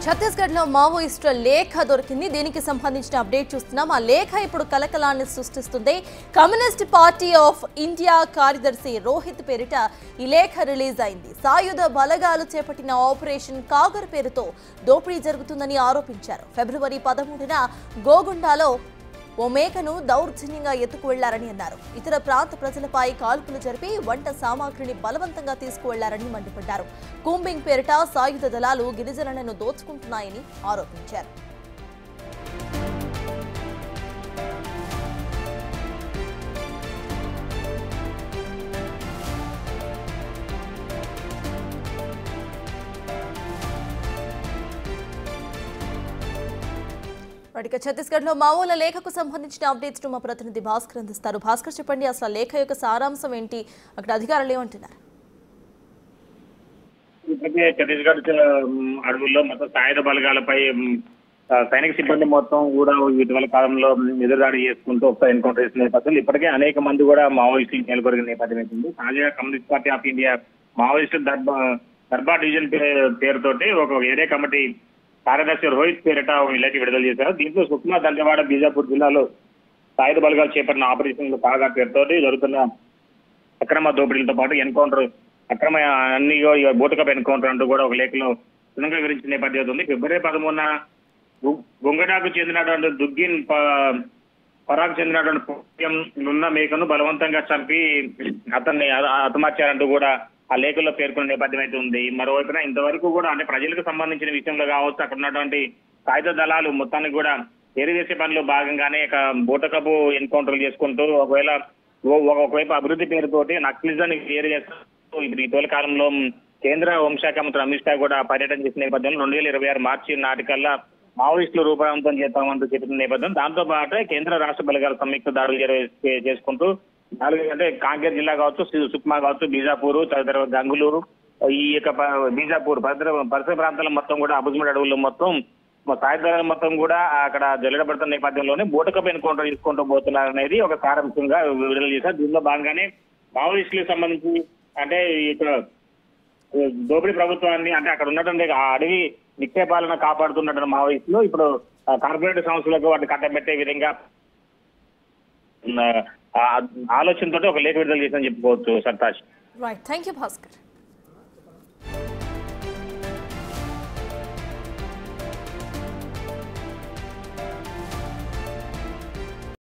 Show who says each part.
Speaker 1: ఛత్తీస్గఢ్ లో మావోయిస్టుల లేఖ దొరికింది. దీనికి సంబంధించిన అప్డేట్ చూస్తున్నాం. ఆ లేఖ ఇప్పుడు కలకలాన్ని సృష్టిస్తుంది. కమ్యూనిస్ట్ పార్టీ ఆఫ్ ఇండియా కార్యదర్శి రోహిత్ పేరిట ఈ లేఖ రిలీజ్ అయింది. సాయుధ బలగాలు చేపట్టిన ఆపరేషన్ కాగర్ పేరుతో దోపిడీ జరుగుతుందని ఆరోపించారు. ఫిబ్రవరి 13న గోగుండాలో ఓ మేకను దౌర్జన్యంగా ఎత్తుకు వెళ్లారని అన్నారు. ఇతర ప్రాంత ప్రజలపై కాల్పులు జరిపి వంట సామాగ్రిని బలవంతంగా తీసుకువెళ్లారని మండిపడ్డారు. కూంబింగ్ పేరిట సాయుధ దళాలు గిరిజనులను దోచుకుంటున్నాయని ఆరోపించారు. ఛత్తీస్గఢ్ లో మావోల లేఖకు సంబంధించిన అప్డేట్స్ మా ప్రతినిధి భాస్కర్ అందిస్తారు. భాస్కర్, చెప్పండి, అసలు లేఖ యొక్క సారాంశం ఏంటి? అక్కడ అధికారులు ఏమంటున్నారు?
Speaker 2: ఛత్తీస్గఢ్ అడవుల్లో మొత్తం సాయుధ బలగాలపై సైనిక సిబ్బంది మొత్తం కూడా ఇటీవల కాలంలో ఎదురుదాడి చేసుకుంటూ ఒకసారి ఎన్కౌంటర్ చేసిన నేపథ్యంలో ఇప్పటికే అనేక మంది కూడా మావోయిస్టులు నెలకొరిగిన నేపథ్యం అవుతుంది. తాజాగా communist party of India Maoist Darbha division పేరుతోటి ఒక ఏరియా కమిటీ కార్యదర్శి రోహిత్ పేరిట ఒక లేఖ విడుదల చేశారు. దీంట్లో సుక్మా, దంతెవాడ, బీజాపూర్ జిల్లాలో సాయుధ బలగాలు చేపట్టిన ఆపరేషన్లు కాగా పేరుతోటి జరుగుతున్న అక్రమ దోపిడీలతో పాటు ఎన్కౌంటర్ అక్రమ అన్ని బోటుకప్ ఎన్కౌంటర్ అంటూ కూడా ఒక లేఖలో క్షుణ్ణంగా వివరించిన నేపథ్యం ఉంది. ఫిబ్రవరి 13న గొంగడాకు చెందినటువంటి దుగ్గిన్ పరాకు చెందినటువంటి నున్న మేకను బలవంతంగా చంపి అతన్ని హతమార్చారంటూ కూడా ఆ లేఖల్లో పేర్కొన్న నేపథ్యం అయితే ఉంది. మరోవైపున ఇంతవరకు కూడా అంటే ప్రజలకు సంబంధించిన విషయంలో కావచ్చు, అక్కడ ఉన్నటువంటి సాయుధ దళాలు మొత్తానికి కూడా ఏరివేసే పనిలో భాగంగానే బోటకపు ఎన్కౌంటర్లు చేసుకుంటూ ఒకవైపు అభివృద్ధి పేరుతోటి నక్సలిజాన్ని వేరు చేస్తూ ఇటీవల కాలంలో కేంద్ర హోంశాఖ మంత్రి అమిత్ షా కూడా పర్యటన చేసిన నేపథ్యంలో 2026 మార్చి నాటికల్లా మావోయిస్టులు రూపవంతం చేస్తామంటూ చెప్పిన నేపథ్యం. దాంతో పాటు కేంద్ర రాష్ట్ర బలగాల సంయుక్త దాడులు చేసుకుంటూ అంటే కాంకేర్ జిల్లా కావచ్చు, సుక్మా కావచ్చు, బీజాపూర్, తదితర గంగులూరు, ఈ యొక్క బీజాపూర్ పరిసర ప్రాంతాల మొత్తం కూడా అబుజ్మడ్ అడవుల్లో మొత్తం సాయుధ మొత్తం కూడా అక్కడ జల్లెడబడుతున్న నేపథ్యంలోనే బోటకప్ ఎన్కౌంటర్ తీసుకుంటూ పోతున్నారనేది ఒక సారాంశంగా విడుదల చేశారు. దీనిలో భాగంగానే మావోయిస్టులకు సంబంధించి అంటే ఇక్కడ దోపిడీ ప్రభుత్వాన్ని అంటే అక్కడ ఉన్నటువంటి ఆ అడవి నిక్షేపాలను కాపాడుతున్నటువంటి మావోయిస్టులు ఇప్పుడు కార్పొరేట్ సంస్థలకు వాటిని కట్టబెట్టే విధంగా ఆలోచనతో ఒక లేఖ విడుదల చేసిన చెప్పుకోవచ్చు. Sartaj.
Speaker 1: Right, thank you Bhaskar.